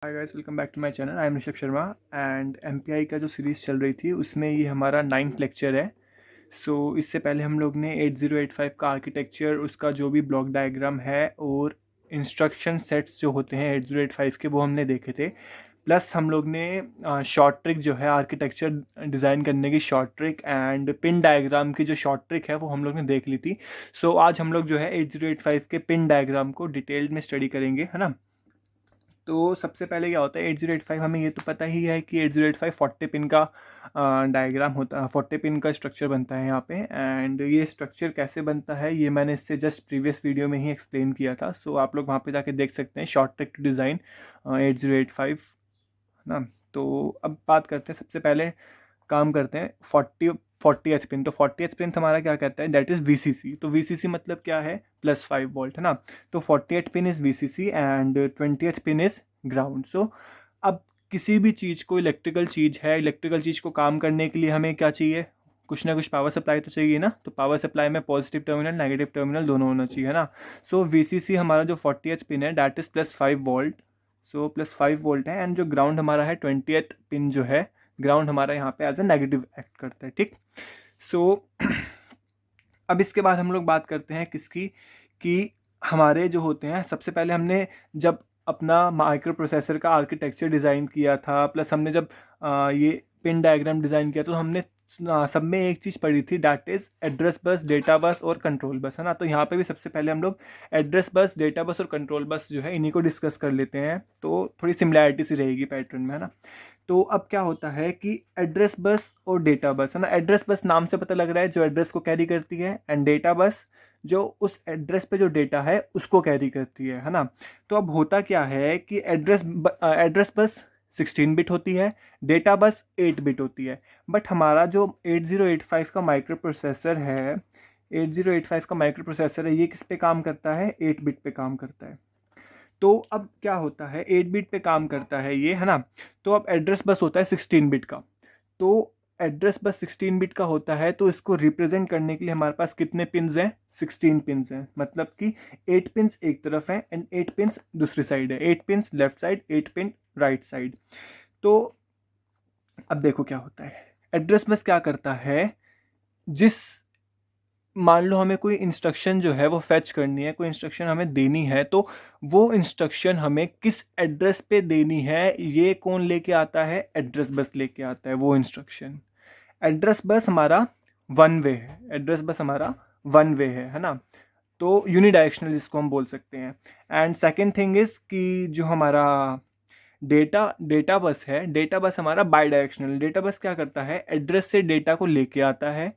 Hi guys, welcome back to my channel. I am Rishabh Sharma and MPI का जो series चल रही थी उसमें ये हमारा 9th लेक्चर है। इससे पहले हम लोग ने 8085 का आर्किटेक्चर, उसका जो भी ब्लॉक डायग्राम है और इंस्ट्रक्शन सेट्स जो होते हैं 8085 के, वो हमने देखे थे। प्लस हम लोग ने शॉर्ट ट्रिक जो है आर्किटेक्चर डिज़ाइन करने की short trick and pin diagram की जो शॉर्ट ट्रिक है वो हम लोग ने देख ली थी। आज हम लोग जो है 8085 के पिन डायग्राम को डिटेल्ड में स्टडी करेंगे, है ना। तो सबसे पहले क्या होता है 8085, हमें ये तो पता ही है कि 8085 40 पिन का डायग्राम होता है, 40 पिन का स्ट्रक्चर बनता है यहाँ पे। एंड ये स्ट्रक्चर कैसे बनता है ये मैंने इससे जस्ट प्रीवियस वीडियो में ही एक्सप्लेन किया था। आप लोग वहाँ पे जाके देख सकते हैं, शॉर्ट ट्रिक टू डिज़ाइन 8085, है ना। तो अब बात करते हैं, सबसे पहले काम करते हैं 40th पिन। तो 40th पिन हमारा क्या कहता है, दैट इज़ वीसीसी। तो वीसीसी मतलब क्या है, +5 वोल्ट, है ना। तो 40th pin is VCC and 20th pin is ground. अब किसी भी चीज़ को, इलेक्ट्रिकल चीज़ है, इलेक्ट्रिकल चीज़ को काम करने के लिए हमें क्या चाहिए, कुछ ना कुछ पावर सप्लाई तो चाहिए ना। तो पावर सप्लाई में पॉजिटिव टर्मिनल, नेगेटिव टर्मिनल दोनों होना चाहिए, है ना। वीसीसी हमारा जो 40th पिन है दैट इज़ +5 वोल्ट। +5 वोल्ट है। एंड जो ग्राउंड हमारा है 20th पिन जो है, ग्राउंड हमारा यहाँ पे एज ए नेगेटिव एक्ट करता है, ठीक। सो अब इसके बाद हम लोग बात करते हैं किसकी, कि हमारे जो होते हैं, सबसे पहले हमने जब अपना माइक्रो प्रोसेसर का आर्किटेक्चर डिज़ाइन किया था, प्लस हमने जब ये पिन डायग्राम डिज़ाइन किया, तो हमने सब में एक चीज़ पढ़ी थी, that is address bus, data bus और कंट्रोल बस, है ना। तो यहाँ पे भी सबसे पहले हम लोग एड्रेस बस, डेटा बस और कंट्रोल बस जो है इन्हीं को डिस्कस कर लेते हैं। तो थोड़ी सिमिलैरिटी सी रहेगी पैटर्न में, है ना। तो अब क्या होता है कि एड्रेस बस और डेटा बस, है ना। एड्रेस बस नाम से पता लग रहा है जो एड्रेस को कैरी करती है, एंड डेटा बस जो उस एड्रेस पे जो डेटा है उसको कैरी करती है ना। तो अब होता क्या है कि एड्रेस बस 16 बिट होती है, डेटा बस 8 बिट होती है। बट हमारा जो 8085 का माइक्रो प्रोसेसर है, 8085 का माइक्रो प्रोसेसर है, ये किस पे काम करता है, 8 बिट पे काम करता है। तो अब क्या होता है, 8 बिट पे काम करता है ये, है ना। तो अब एड्रेस बस होता है 16 बिट का। तो एड्रेस बस 16 बिट का होता है, तो इसको रिप्रेजेंट करने के लिए हमारे पास कितने पिन्स हैं, 16 पिन्स हैं। मतलब कि 8 पिन्स एक तरफ है एंड 8 पिन्स दूसरी साइड है, 8 pins left side, 8 pin right side. तो अब देखो क्या होता है, एड्रेस बस क्या करता है, जिस, मान लो हमें कोई इंस्ट्रक्शन जो है वो फेच करनी है, कोई इंस्ट्रक्शन हमें देनी है, तो वो इंस्ट्रक्शन हमें किस एड्रेस पे देनी है ये कौन लेके आता है, एड्रेस बस लेके आता है वो इंस्ट्रक्शन। एड्रेस बस हमारा वन वे है, एड्रेस बस हमारा वन वे है ना। तो यूनिडायरेक्शनल जिसको हम बोल सकते हैं। एंड सेकेंड थिंग इज़ कि जो हमारा डेटा बस है, डेटा बस हमारा बाई डायरेक्शनल। डेटा बस क्या करता है, एड्रेस से डेटा को लेके आता है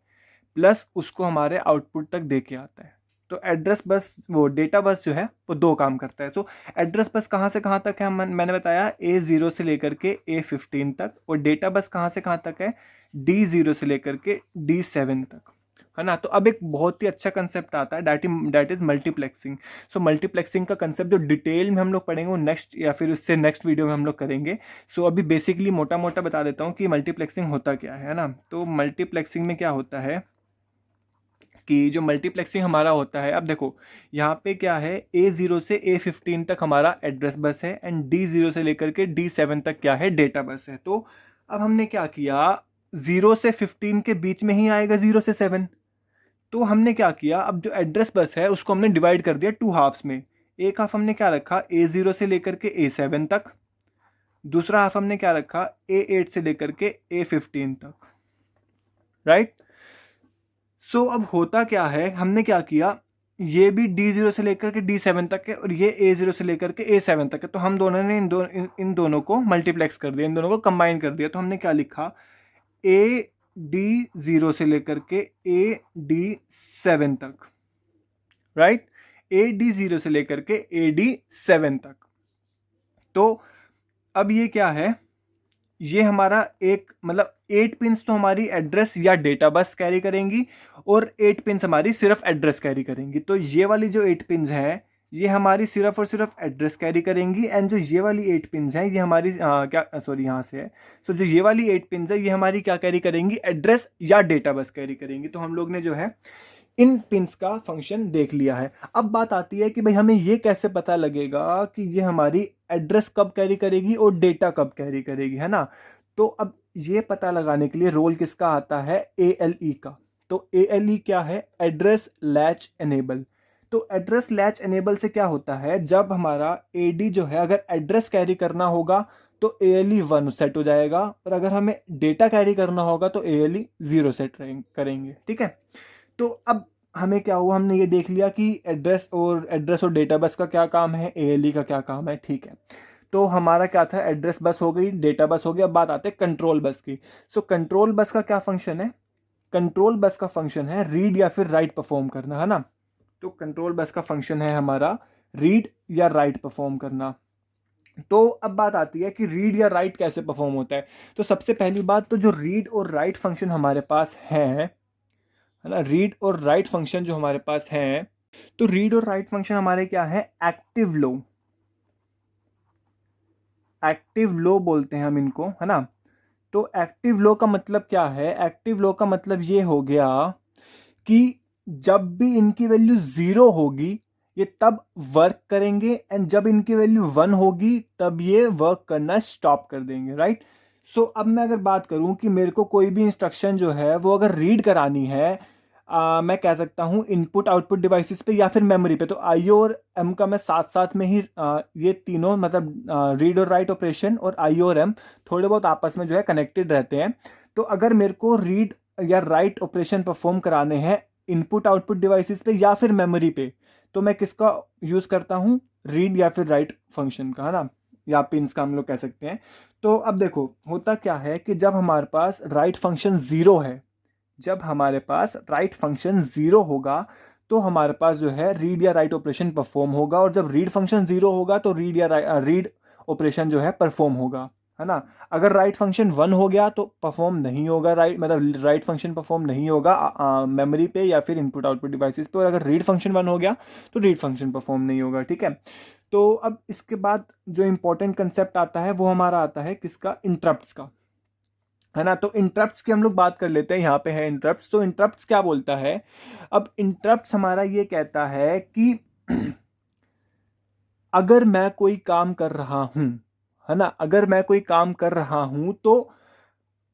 प्लस उसको हमारे आउटपुट तक दे के आता है। तो एड्रेस बस, वो डेटा बस जो है वो दो काम करता है। तो एड्रेस बस कहाँ से कहाँ तक है, मैंने बताया A0 से लेकर के A15 तक, और डेटा बस कहाँ से कहाँ तक है, D0 से लेकर के D7 तक, है ना। तो अब एक बहुत ही अच्छा कंसेप्ट आता है, डैट इज़ मल्टीप्लेक्सिंग। मल्टीप्लेक्सिंग का कंसेप्ट जो डिटेल में हम लोग पढ़ेंगे वो नेक्स्ट या फिर उससे नेक्स्ट वीडियो में हम लोग करेंगे। अभी बेसिकली मोटा मोटा बता देता हूँ कि मल्टीप्लेक्सिंग होता क्या है ना। तो मल्टीप्लेक्सिंग में क्या होता है कि जो मल्टीप्लेक्सिंग हमारा होता है, अब देखो यहाँ पे क्या है, A0 से A15 तक हमारा एड्रेस बस है एंड D0 से लेकर के D7 तक क्या है, डेटा बस है। तो अब हमने क्या किया, 0 से 15 के बीच में ही आएगा 0 से 7। तो हमने क्या किया, अब जो एड्रेस बस है उसको हमने डिवाइड कर दिया 2 हाफ्स में। एक हाफ हमने क्या रखा, A0 से लेकर के A7 तक, दूसरा हाफ हमने क्या रखा, A8 से लेकर के A15 तक, राइट। अब होता क्या है, हमने क्या किया, ये भी D0 से लेकर के D7 तक है और ये A0 से लेकर के A7 तक है। तो हम दोनों ने इन दोनों को मल्टीप्लेक्स कर दिया, इन दोनों को कंबाइन कर दिया। तो हमने क्या लिखा, AD0 से लेकर के AD7 तक, राइट। AD0 से लेकर के AD7 तक। तो अब ये क्या है, ये हमारा एक, मतलब 8 पिन्स तो हमारी एड्रेस या डेटा बस कैरी करेंगी और 8 पिन्स हमारी सिर्फ एड्रेस कैरी करेंगी। तो ये वाली जो 8 पिन्स हैं ये हमारी सिर्फ और सिर्फ एड्रेस कैरी करेंगी, एंड जो ये वाली 8 पिन्स हैं ये हमारी क्या, सॉरी यहाँ से है। जो ये वाली 8 पिन्स है ये हमारी क्या कैरी करेंगी, एड्रेस या डेटा बस कैरी करेंगी। तो हम लोग ने जो है इन पिंस का फंक्शन देख लिया है। अब बात आती है कि भाई हमें ये कैसे पता लगेगा कि ये हमारी एड्रेस कब कैरी करेगी और डेटा कब कैरी करेगी, है ना। तो अब ये पता लगाने के लिए रोल किसका आता है, ALE का। तो ALE क्या है, एड्रेस लैच एनेबल। तो एड्रेस लैच एनेबल से क्या होता है, जब हमारा AD जो है अगर एड्रेस कैरी करना होगा तो ALE 1 सेट हो जाएगा, और अगर हमें डेटा कैरी करना होगा तो ALE 0 सेट करेंगे, ठीक है। तो अब हमें क्या हुआ, हमने ये देख लिया कि एड्रेस और डेटा बस का क्या काम है, ALE का क्या काम है, ठीक है। तो हमारा क्या था, एड्रेस बस हो गई, डेटा बस हो गया। अब बात आते हैं कंट्रोल बस की। सो कंट्रोल बस का क्या फंक्शन है, कंट्रोल बस का फंक्शन है रीड या फिर राइट परफॉर्म करना, है ना। तो कंट्रोल बस का फंक्शन है हमारा रीड या राइट परफॉर्म करना। तो अब बात आती है कि रीड या राइट कैसे परफॉर्म होता है। तो सबसे पहली बात, तो जो रीड और राइट फंक्शन हमारे पास है ना, रीड और राइट फंक्शन जो हमारे पास है, तो रीड और राइट फंक्शन हमारे क्या है, एक्टिव लो। एक्टिव लो बोलते हैं हम इनको, है ना। तो एक्टिव लो का मतलब क्या है, एक्टिव लो का मतलब ये हो गया कि जब भी इनकी वैल्यू 0 होगी ये तब वर्क करेंगे, एंड जब इनकी वैल्यू 1 होगी तब ये वर्क करना स्टॉप कर देंगे, राइट। सो अब मैं अगर बात करूं कि मेरे को कोई भी इंस्ट्रक्शन जो है वो अगर रीड करानी है, मैं कह सकता हूँ इनपुट आउटपुट डिवाइसेस पे या फिर मेमोरी पे, तो IO और M का मैं साथ साथ में ही ये तीनों मतलब रीड और राइट ऑपरेशन और IO और M थोड़े बहुत आपस में जो है कनेक्टेड रहते हैं। तो अगर मेरे को रीड या राइट ऑपरेशन परफॉर्म कराने हैं इनपुट आउटपुट डिवाइसेस पे या फिर मेमोरी पे, तो मैं किसका यूज़ करता हूँ, रीड या फिर राइट फंक्शन का, है ना, या पिंस का हम लोग कह सकते हैं। तो अब देखो होता क्या है कि जब हमारे पास राइट फंक्शन 0 है, जब हमारे पास राइट फंक्शन 0 होगा तो हमारे पास जो है रीड या राइट ऑपरेशन परफॉर्म होगा, और जब रीड फंक्शन 0 होगा तो रीड ऑपरेशन जो है परफॉर्म होगा, है ना। अगर राइट फंक्शन 1 हो गया तो परफॉर्म नहीं होगा, राइट मतलब राइट फंक्शन परफॉर्म नहीं होगा मेमोरी पे या फिर इनपुट आउटपुट डिवाइसेस पे, और अगर रीड फंक्शन 1 हो गया तो रीड फंक्शन परफॉर्म नहीं होगा, ठीक है। तो अब इसके बाद जो इंपॉर्टेंट कंसेप्ट आता है वो हमारा आता है किसका, इंटरप्ट्स का, है ना। तो इंटरप्ट्स की हम लोग बात कर लेते हैं, यहाँ पे है इंटरप्ट्स। तो इंटरप्ट्स क्या बोलता है, अब इंटरप्ट्स हमारा ये कहता है कि अगर मैं कोई काम कर रहा हूं, है ना, अगर मैं कोई काम कर रहा हूं तो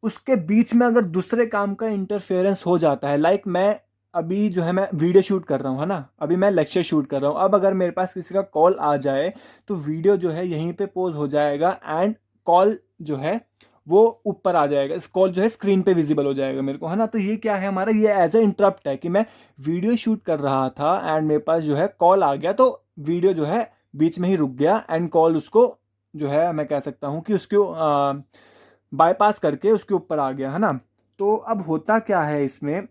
उसके बीच में अगर दूसरे काम का इंटरफेरेंस हो जाता है, लाइक मैं अभी जो है मैं वीडियो शूट कर रहा हूँ, है ना, अभी मैं लेक्चर शूट कर रहा हूँ, अब अगर मेरे पास किसी का कॉल आ जाए तो वीडियो जो है यहीं पे पोज हो जाएगा एंड कॉल जो है वो ऊपर आ जाएगा, इस कॉल जो है स्क्रीन पे विजिबल हो जाएगा मेरे को, है ना। तो ये क्या है हमारा, ये एज ए इंटरप्ट है कि मैं वीडियो शूट कर रहा था एंड मेरे पास जो है कॉल आ गया, तो वीडियो जो है बीच में ही रुक गया एंड कॉल उसको जो है मैं कह सकता हूँ कि उसको बाईपास करके उसके ऊपर आ गया, है ना। तो अब होता क्या है इसमें,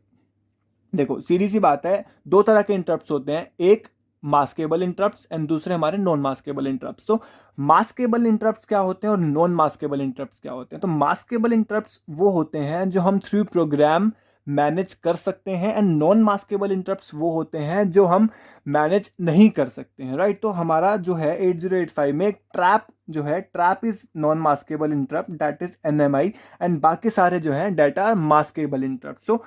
देखो सीधी सी बात है, दो तरह के इंटरप्ट्स होते हैं, एक मास्केबल इंटरप्ट्स एंड दूसरे हमारे नॉन मास्केबल इंटरप्ट्स। तो मास्केबल इंटरप्ट्स क्या होते हैं और नॉन मास्केबल इंटरप्ट्स क्या होते हैं, तो मास्केबल इंटरप्ट्स वो होते हैं जो हम थ्रू प्रोग्राम मैनेज कर सकते हैं, एंड नॉन मास्केबल इंटरप्ट्स वो होते हैं जो हम मैनेज नहीं कर सकते हैं, राइट। तो हमारा जो है 8085 में एक ट्रैप जो है, trap is non maskable interrupt, that is NMI, and बाकी सारे जो है डेटा आर मास्केबल इंटरप्ट। सो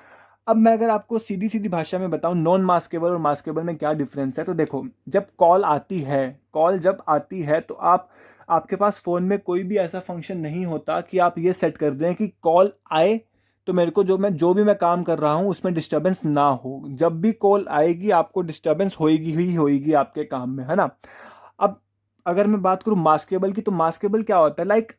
अब मैं अगर आपको सीधी सीधी भाषा में बताऊं नॉन मास्केबल और मास्केबल में क्या डिफरेंस है, तो देखो जब कॉल आती है, कॉल जब आती है तो आपके पास फ़ोन में कोई भी ऐसा फंक्शन नहीं होता कि आप ये सेट कर दें कि कॉल आए तो मेरे को जो भी मैं काम कर रहा हूँ उसमें डिस्टर्बेंस ना हो, जब भी कॉल आएगी आपको डिस्टर्बेंस होएगी ही होएगी आपके काम में, है ना। अब अगर मैं बात करूँ मास्केबल की, तो मास्केबल क्या होता है, लाइक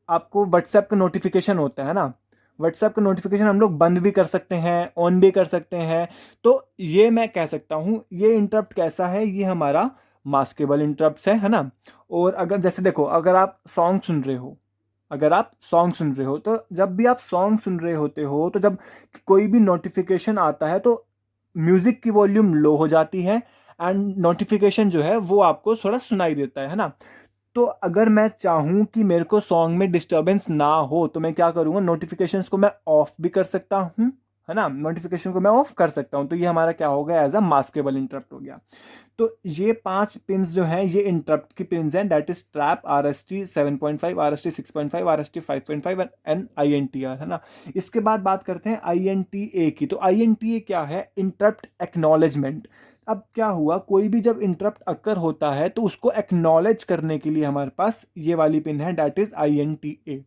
आपको व्हाट्सएप का नोटिफिकेशन होता है ना, व्हाट्सएप का नोटिफिकेशन हम लोग बंद भी कर सकते हैं, ऑन भी कर सकते हैं। तो ये मैं कह सकता हूँ ये इंटरप्ट कैसा है, ये हमारा मास्केबल इंटरप्ट है ना। और अगर जैसे देखो अगर आप सॉन्ग सुन रहे हो, अगर आप सॉन्ग सुन रहे हो तो जब भी आप सॉन्ग सुन रहे होते हो तो जब कोई भी नोटिफिकेशन आता है तो म्यूजिक की वॉल्यूम लो हो जाती है एंड नोटिफिकेशन जो है वो आपको थोड़ा सुनाई देता है ना। तो अगर मैं चाहूँ कि मेरे को सॉन्ग में डिस्टरबेंस ना हो तो मैं क्या करूँगा, नोटिफिकेशंस को मैं ऑफ भी कर सकता हूँ है ना, नोटिफिकेशन को मैं ऑफ कर सकता हूँ, तो ये हमारा क्या हो गया, एज अ मास्केबल इंटरप्ट हो गया। तो ये 5 पिंस जो हैं ये इंटरप्ट की पिंस हैं, that is trap, RST 7.5, RST 6.5, RST 5.5 and INTR, है ना। इसके बाद बात करते हैं INTA की। तो INTA क्या है, इंटरप्ट एक्नॉलेजमेंट। अब क्या हुआ, कोई भी जब इंटरप्ट अकर होता है तो उसको एक्नॉलेज करने के लिए हमारे पास ये वाली पिन है, दैट इज INTA,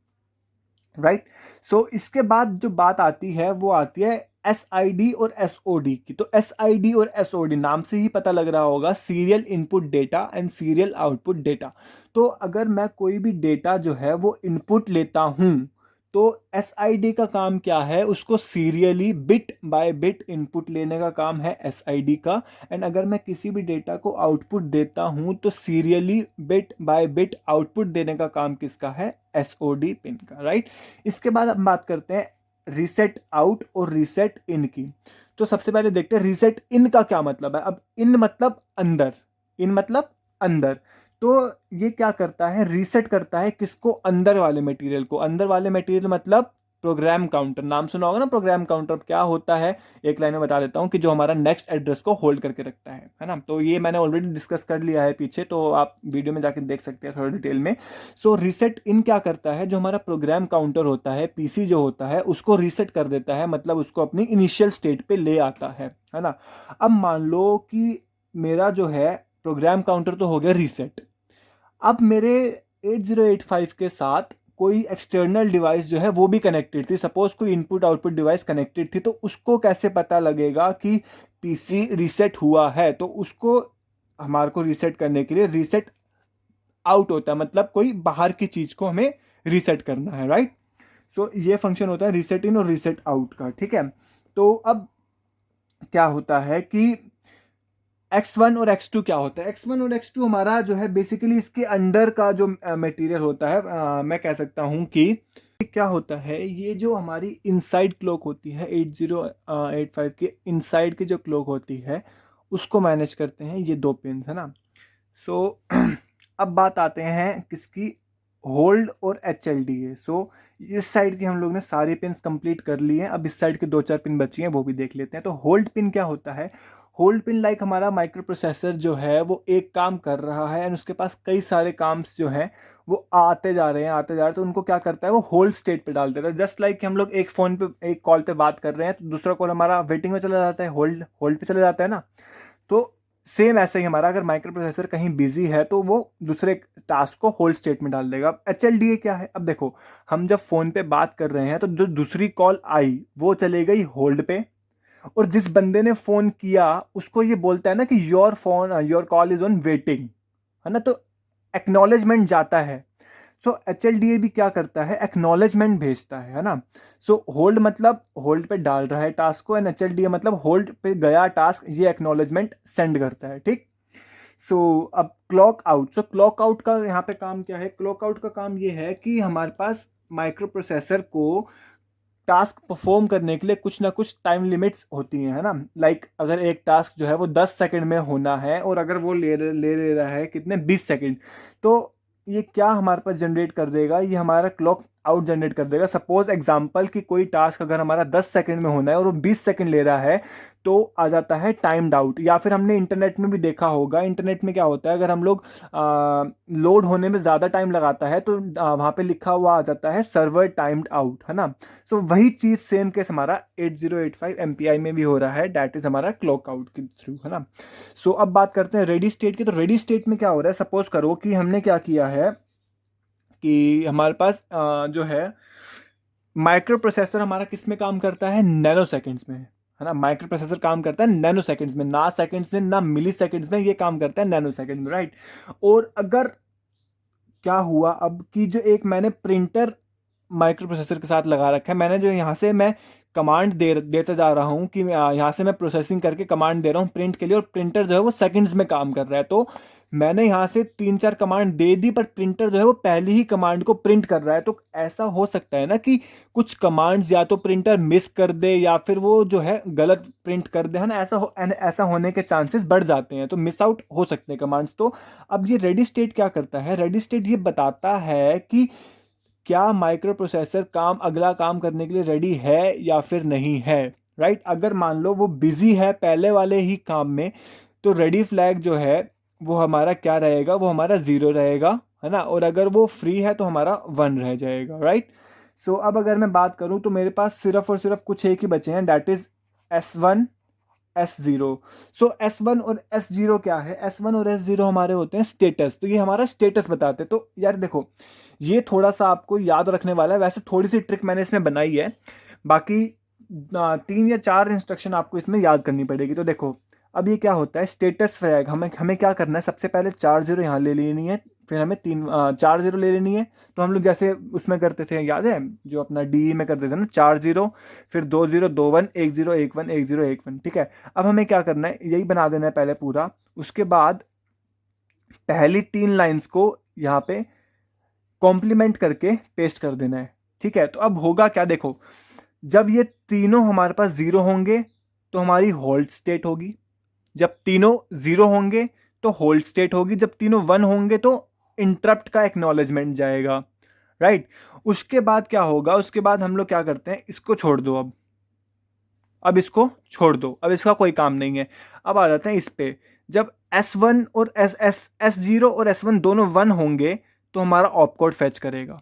राइट। सो इसके बाद जो बात आती है वो आती है SID और SOD की। तो SID और SOD नाम से ही पता लग रहा होगा, serial input data and serial output data. तो अगर मैं कोई भी डेटा जो है वो इनपुट लेता हूं, तो SID का काम क्या है, उसको serially bit by bit input लेने का काम है SID का। एंड अगर मैं किसी भी डेटा को आउटपुट देता हूं तो serially bit by bit output देने का काम किसका है, SOD पिन का, राइट। इसके बाद हम बात करते हैं रीसेट आउट और रीसेट इन की। तो सबसे पहले देखते हैं रीसेट इन का क्या मतलब है। अब इन मतलब अंदर, इन मतलब अंदर। तो ये क्या करता है, रीसेट करता है किसको, अंदर वाले मटेरियल को। अंदर वाले मटेरियल मतलब प्रोग्राम काउंटर, नाम सुना होगा ना प्रोग्राम काउंटर, क्या होता है एक लाइन में बता देता हूँ, कि जो हमारा नेक्स्ट एड्रेस को होल्ड करके रखता है ना। तो ये मैंने ऑलरेडी डिस्कस कर लिया है पीछे, तो आप वीडियो में जाके देख सकते हैं थोड़ा डिटेल में। सो रीसेट इन क्या करता है, जो हमारा प्रोग्राम काउंटर होता है, पीसी जो होता है, उसको रीसेट कर देता है, मतलब उसको अपनी इनिशियल स्टेट पे ले आता है ना। अब मान लो कि मेरा जो है प्रोग्राम काउंटर तो हो गया रीसेट। अब मेरे 8085 के साथ कोई एक्सटर्नल डिवाइस जो है वो भी कनेक्टेड थी, सपोज कोई इनपुट आउटपुट डिवाइस कनेक्टेड थी, तो उसको कैसे पता लगेगा कि पीसी रीसेट हुआ है। तो उसको, हमारे को रीसेट करने के लिए रीसेट आउट होता है, मतलब कोई बाहर की चीज को हमें रीसेट करना है, राइट। सो ये फंक्शन होता है रीसेट इन और रीसेट आउट का, ठीक है। तो अब क्या होता है कि X1 और X2 क्या होता है, X1 और X2 हमारा जो है बेसिकली इसके अंडर का जो मटेरियल होता है, मैं कह सकता हूँ कि क्या होता है, ये जो हमारी इनसाइड क्लॉक होती है 8085 के इनसाइड की जो क्लॉक होती है, उसको मैनेज करते हैं ये 2 पिन, है ना। सो अब बात आते हैं किसकी, होल्ड और HLDA। सो इस साइड की हम लोग ने सारी पिन कंप्लीट कर ली हैं, अब इस साइड के 2-4 पिन बची हैं वो भी देख लेते हैं। तो होल्ड पिन क्या होता है, होल्ड पिन लाइक हमारा माइक्रो प्रोसेसर जो है वो एक काम कर रहा है एंड उसके पास कई सारे काम्स जो हैं वो आते जा रहे हैं, तो उनको क्या करता है, वो होल्ड स्टेट पे डाल देता है। जस्ट लाइक हम लोग एक फ़ोन पे एक कॉल पे बात कर रहे हैं तो दूसरा कॉल हमारा वेटिंग में चला जाता है, होल्ड होल्ड पे चला जाता है ना। तो सेम ऐसे ही हमारा अगर माइक्रो प्रोसेसर कहीं बिजी है तो वो दूसरे टास्क को होल्ड स्टेट में डाल देगा। HLDA क्या है, अब देखो हम जब फ़ोन पे बात कर रहे हैं तो जो दूसरी कॉल आई वो चली गई होल्ड पे, और जिस बंदे ने फोन किया उसको ये बोलता है ना कि your call is on waiting, है ना। तो एक्नॉलेजमेंट जाता है। सो HLDA भी क्या करता है, एक्नॉलेजमेंट भेजता है ना। सो होल्ड मतलब होल्ड पे डाल रहा है टास्क को, एंड HLDA मतलब होल्ड पे गया टास्क, ये एक्नॉलेजमेंट सेंड करता है, ठीक। सो अब क्लॉक आउट, सो क्लॉक आउट का यहाँ पे काम क्या है, क्लॉक आउट का काम ये है कि हमारे पास माइक्रो प्रोसेसर को टास्क परफॉर्म करने के लिए कुछ ना कुछ टाइम लिमिट्स होती हैं, है ना। लाइक अगर एक टास्क जो है वो 10 सेकंड में होना है और अगर वो ले रहा है कितने 20 सेकंड, तो ये क्या हमारे पास जनरेट कर देगा, ये हमारा क्लॉक आउट जनरेट कर देगा। सपोज एग्जांपल कि कोई टास्क अगर हमारा 10 सेकंड में होना है और वो 20 सेकंड ले रहा है, तो आ जाता है टाइम्ड आउट। या फिर हमने इंटरनेट में भी देखा होगा, इंटरनेट में क्या होता है, अगर हम लोग लोड होने में ज़्यादा टाइम लगाता है तो वहाँ पे लिखा हुआ आ जाता है सर्वर टाइम्ड आउट, है ना। सो वही चीज़ सेम केस हमारा 8085 MPI में भी हो रहा है, डैट इज़ हमारा क्लॉक आउट के थ्रू, है ना। सो अब बात करते हैं रेडी स्टेट की। तो रेडी स्टेट में क्या हो रहा है, सपोज करो कि हमने क्या किया है कि हमारे पास जो है माइक्रो प्रोसेसर हमारा किस में काम करता है, नैनो सेकेंड्स में, है ना। माइक्रो प्रोसेसर काम करता है नैनो सेकेंड्स में, ना सेकेंड्स में ना मिली सेकेंड्स में, ये काम करता है नैनो सेकेंड में, राइट। और अगर क्या हुआ अब कि जो एक मैंने प्रिंटर माइक्रो प्रोसेसर के साथ लगा रखा है, मैंने जो यहाँ से मैं कमांड देता जा रहा हूँ कि यहाँ से मैं प्रोसेसिंग करके कमांड दे रहा हूँ प्रिंट के लिए, और प्रिंटर जो है वो सेकंड्स में काम कर रहा है। तो मैंने यहाँ से 3-4 कमांड दे दी, पर प्रिंटर जो है वो पहली ही कमांड को प्रिंट कर रहा है। तो ऐसा हो सकता है ना कि कुछ कमांड्स या तो प्रिंटर मिस कर दे या फिर वो जो है गलत प्रिंट कर दे, है ना। ऐसा होने के चांसेस बढ़ जाते हैं, तो मिस आउट हो सकते हैं कमांड्स। तो अब ये रेडी स्टेट क्या करता है, रेडी स्टेट ये बताता है कि क्या माइक्रो प्रोसेसर अगला काम करने के लिए रेडी है या फिर नहीं है। राइट। अगर मान लो वो बिजी है पहले वाले ही काम में, तो रेडी फ्लैग जो है वो हमारा क्या रहेगा, वो हमारा 0 रहेगा, है ना। और अगर वो फ्री है तो हमारा 1 रह जाएगा, राइट। सो अब अगर मैं बात करूं तो मेरे पास सिर्फ और सिर्फ कुछ एक ही बचे हैं, that is S1 S0। So S1 और S0 क्या है, S1 और S0 हमारे होते हैं स्टेटस। तो ये हमारा स्टेटस बताते हैं। तो यार देखो, ये थोड़ा सा आपको याद रखने वाला है। वैसे थोड़ी सी ट्रिक मैंने इसमें बनाई है, बाकी 3 या 4 इंस्ट्रक्शन आपको इसमें याद करनी पड़ेगी। तो देखो, अब ये क्या होता है, स्टेटस फ्लैग हमें हमें क्या करना है, सबसे पहले 4 0 यहाँ ले लेनी है, फिर हमें 4 0 ले लेनी है। तो हम लोग जैसे उसमें करते थे, याद है, जो अपना डी में करते थे ना, 4 0, फिर 2 0 2 1 1 0 1 1 1 0 1 1, ठीक है। अब हमें क्या करना है, यही बना देना है पहले पूरा। उसके बाद पहली 3 लाइंस को यहाँ पे कॉम्प्लीमेंट करके पेस्ट कर देना है, ठीक है। तो अब होगा क्या, देखो, जब ये तीनों हमारे पास 0 होंगे तो हमारी होल्ड स्टेट होगी, जब तीनों 0 होंगे तो होल्ड स्टेट होगी, जब तीनों 1 होंगे तो इंटरप्ट का एक्नॉलेजमेंट जाएगा, राइट। उसके बाद क्या होगा, उसके बाद हम लोग क्या करते हैं, इसको छोड़ दो, अब इसको छोड़ दो, अब इसका कोई काम नहीं है। अब आ जाते हैं इस पे, जब S1 और S0 और S1 दोनों 1 होंगे तो हमारा ऑपकोड फैच करेगा।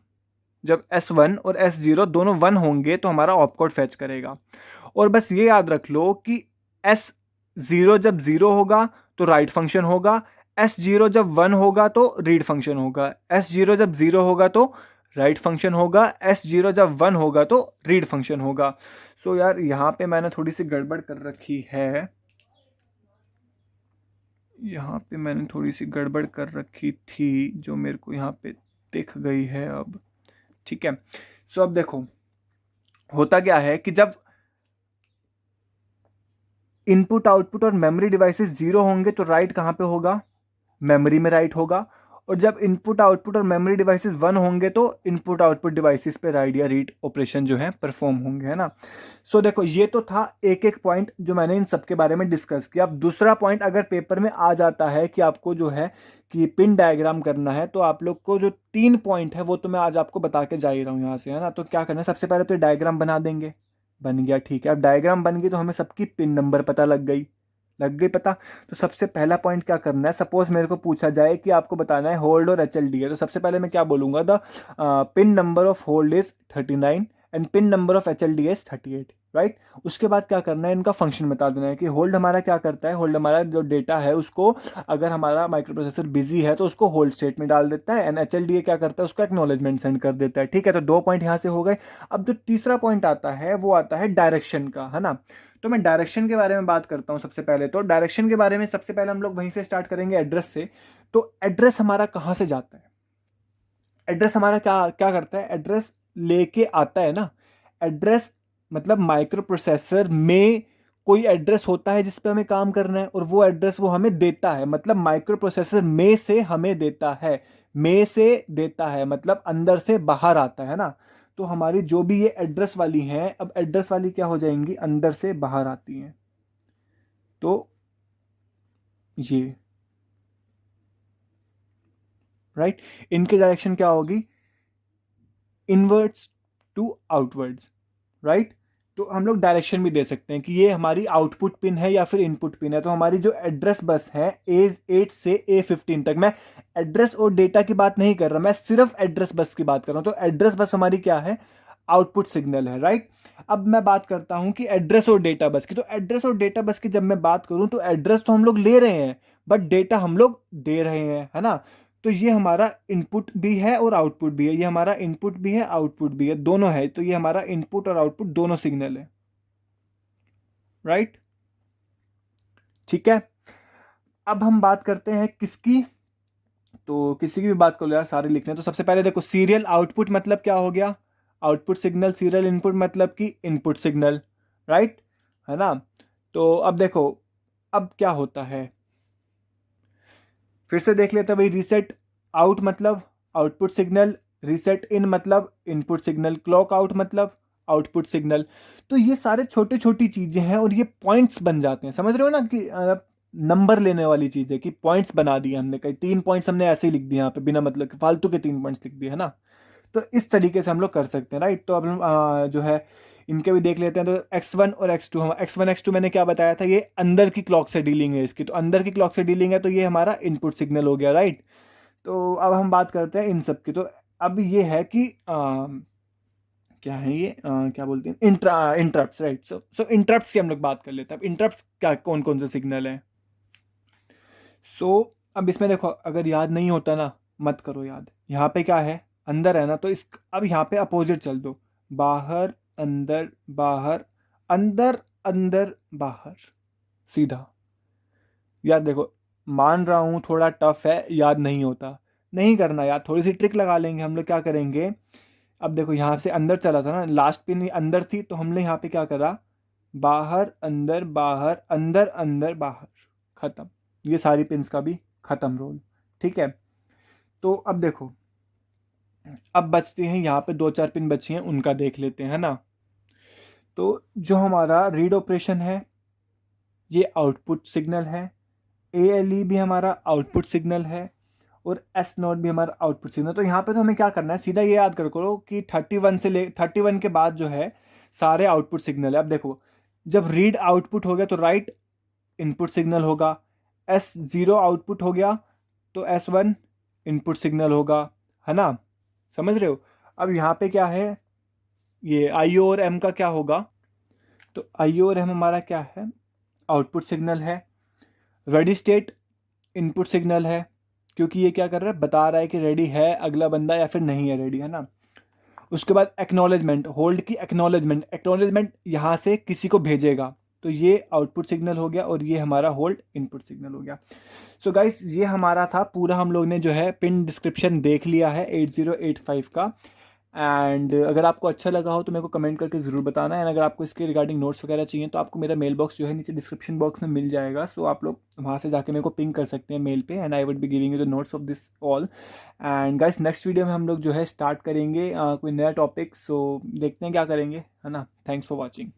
जब S1 और S0 दोनों 1 होंगे तो हमारा ऑपकोड फैच करेगा। और बस ये याद रख लो कि S0 जब 0 होगा तो राइट फंक्शन होगा, S0 जब 1 होगा तो रीड फंक्शन होगा, S0 जब 0 होगा तो राइट फंक्शन होगा, S0 जब 1 होगा तो रीड फंक्शन होगा। सो यार यहाँ पे मैंने थोड़ी सी गड़बड़ कर रखी है, यहाँ पे मैंने थोड़ी सी गड़बड़ कर रखी थी जो मेरे को यहाँ पे दिख गई है अब, ठीक है। सो अब देखो, होता क्या है कि जब इनपुट आउटपुट और मेमोरी डिवाइसेस 0 होंगे तो राइट कहाँ पे होगा, मेमोरी में राइट होगा। और जब इनपुट आउटपुट और मेमोरी डिवाइसेस 1 होंगे तो इनपुट आउटपुट डिवाइसेस पे राइट या रीड ऑपरेशन जो है परफॉर्म होंगे, है ना। सो देखो, ये तो था एक एक पॉइंट जो मैंने इन सब के बारे में डिस्कस किया। अब दूसरा पॉइंट अगर पेपर में आ जाता है कि आपको जो है कि पिन डायग्राम करना है, तो आप लोग को जो 3 पॉइंट है वो तो मैं आज आपको बता के जा ही रहा हूँ यहाँ से, है ना। तो क्या करना है, सबसे पहले तो डायग्राम बना देंगे, बन गया, ठीक है। अब डायग्राम बन गई तो हमें सबकी पिन नंबर पता लग गई पता। तो सबसे पहला पॉइंट क्या करना है, सपोज मेरे को पूछा जाए कि आपको बताना है होल्ड और HLD है, तो सबसे पहले मैं क्या बोलूंगा, the pin number of hold is 39 and pin number of HLD is 38, right. उसके बाद क्या करना है, इनका फंक्शन बता देना है कि होल्ड हमारा क्या करता है, होल्ड हमारा जो डेटा है उसको, अगर हमारा माइक्रो प्रोसेसर बिजी है तो उसको होल्ड स्टेट में डाल देता है, एंड HLD क्या करता है, उसको एक्नॉलेजमेंट सेंड कर देता है, ठीक है। तो 2 पॉइंट यहाँ से हो गए। अब जो तीसरा पॉइंट आता है वो आता है डायरेक्शन का, है ना। तो मैं डायरेक्शन के बारे में बात करता हूँ। सबसे पहले तो डायरेक्शन के बारे में सबसे पहले हम लोग वहीं से स्टार्ट करेंगे, एड्रेस से। तो एड्रेस हमारा कहाँ से जाता है, एड्रेस हमारा क्या क्या करता है, एड्रेस लेके आता है ना। एड्रेस मतलब माइक्रो प्रोसेसर में कोई एड्रेस होता है जिस पे हमें काम करना है, और वो एड्रेस वो हमें देता है, मतलब माइक्रो प्रोसेसर में से हमें देता है, में से देता है मतलब अंदर से बाहर आता है ना। तो हमारी जो भी ये एड्रेस वाली हैं, अब एड्रेस वाली क्या हो जाएंगी, अंदर से बाहर आती हैं। तो ये राइट, इनकी डायरेक्शन क्या होगी, इनवर्ड्स टू आउटवर्ड्स, राइट। तो हम लोग डायरेक्शन भी दे सकते हैं कि ये हमारी आउटपुट पिन है या फिर इनपुट पिन है। तो हमारी जो एड्रेस बस है A8 से A15 तक, मैं एड्रेस और डेटा की बात नहीं कर रहा, मैं सिर्फ एड्रेस बस की बात कर रहा हूँ। तो एड्रेस बस हमारी क्या है, आउटपुट सिग्नल है, राइट। अब मैं बात करता हूँ कि एड्रेस और डेटा बस की। तो एड्रेस और डेटा बस की जब मैं बात करूँ तो एड्रेस तो हम लोग ले रहे हैं, बट डेटा हम लोग दे रहे हैं, है ना। तो ये हमारा इनपुट भी है और आउटपुट भी है, ये हमारा इनपुट भी है आउटपुट भी है, दोनों है। तो ये हमारा इनपुट और आउटपुट दोनों सिग्नल है, राइट, ठीक है। अब हम बात करते हैं किसकी, तो किसी की भी बात कर लो यार, सारे लिखने। तो सबसे पहले देखो, सीरियल आउटपुट मतलब क्या हो गया, आउटपुट सिग्नल। सीरियल इनपुट मतलब कि इनपुट सिग्नल, राइट, है ना। तो अब देखो, अब क्या होता है, फिर से देख लेते हैं भाई। रीसेट आउट मतलब आउटपुट सिग्नल, रीसेट इन मतलब इनपुट सिग्नल, क्लॉक आउट मतलब आउटपुट सिग्नल। तो ये सारे छोटे छोटी चीजें हैं और ये पॉइंट्स बन जाते हैं, समझ रहे हो ना, कि नंबर लेने वाली चीज है कि पॉइंट्स बना दिए हमने, कई 3 पॉइंट्स हमने ऐसे ही लिख दिए यहाँ पे बिना मतलब के, फालतू के 3 पॉइंट्स लिख दिए, है ना। तो इस तरीके से हम लोग कर सकते हैं, राइट। तो अब हम जो है इनके भी देख लेते हैं। तो x1 और x2, हम x1 x2 मैंने क्या बताया था, ये अंदर की क्लॉक से डीलिंग है इसकी, तो अंदर की क्लॉक से डीलिंग है तो ये हमारा इनपुट सिग्नल हो गया, राइट। तो अब हम बात करते हैं इन सब की। तो अब ये है कि क्या है ये, क्या बोलते हैं, इंटरप्ट्स, राइट। सो इंटरप्ट्स की हम लोग बात कर लेते हैं। अब इंटरप्ट्स क्या, कौन कौन से सिग्नल हैं। सो अब इसमें देखो, अगर याद नहीं होता ना, मत करो याद। यहाँ पे क्या है, अंदर है ना, तो इस अब यहाँ पे अपोजिट चल दो, बाहर अंदर बाहर, अंदर अंदर बाहर, सीधा। यार देखो, मान रहा हूँ थोड़ा टफ है, याद नहीं होता, नहीं करना यार, थोड़ी सी ट्रिक लगा लेंगे हम लोग। क्या करेंगे, अब देखो यहाँ से अंदर चला था ना, लास्ट पिन अंदर थी, तो हमने यहाँ पे क्या करा, बाहर अंदर अंदर बाहर, खत्म। ये सारी पिन्स का भी खत्म रोल, ठीक है। तो अब देखो, अब बचते हैं यहाँ पे 2-4 पिन बची हैं, उनका देख लेते हैं ना। तो जो हमारा रीड ऑपरेशन है, ये आउटपुट सिग्नल है। ALE भी हमारा आउटपुट सिग्नल है, और S0 भी हमारा आउटपुट सिग्नल। तो यहाँ पे तो हमें क्या करना है, सीधा ये याद करो कि 31 के बाद जो है सारे आउटपुट सिग्नल है। अब देखो, जब रीड आउटपुट हो गया तो राइट इनपुट सिग्नल होगा, S0 आउटपुट हो गया तो S1 इनपुट सिग्नल होगा, है ना, समझ रहे हो। अब यहाँ पे क्या है, ये IO और M का क्या होगा, तो IO और M हमारा क्या है, आउटपुट सिग्नल है। रेडी स्टेट इनपुट सिग्नल है, क्योंकि ये क्या कर रहा है, बता रहा है कि रेडी है अगला बंदा या फिर नहीं है रेडी, है ना। उसके बाद एक्नॉलेजमेंट, होल्ड की एक्नॉलेजमेंट यहाँ से किसी को भेजेगा, तो ये आउटपुट सिग्नल हो गया, और ये हमारा होल्ड इनपुट सिग्नल हो गया। सो गाइस, ये हमारा था पूरा, हम लोग ने जो है पिन डिस्क्रिप्शन देख लिया है 8085 का। एंड अगर आपको अच्छा लगा हो तो मेरे को कमेंट करके ज़रूर बताना। एंड अगर आपको इसके रिगार्डिंग नोट्स वगैरह चाहिए तो आपको मेरा मेल बॉक्स जो है नीचे डिस्क्रिप्शन बॉक्स में मिल जाएगा। सो आप लोग वहाँ से जाके मेरे को पिंग कर सकते हैं मेल पे, and I would be giving you the notes of this all. And guys, next video में हम लोग जो है स्टार्ट करेंगे कोई नया टॉपिक। सो देखते हैं क्या करेंगे, है ना। Thanks for watching.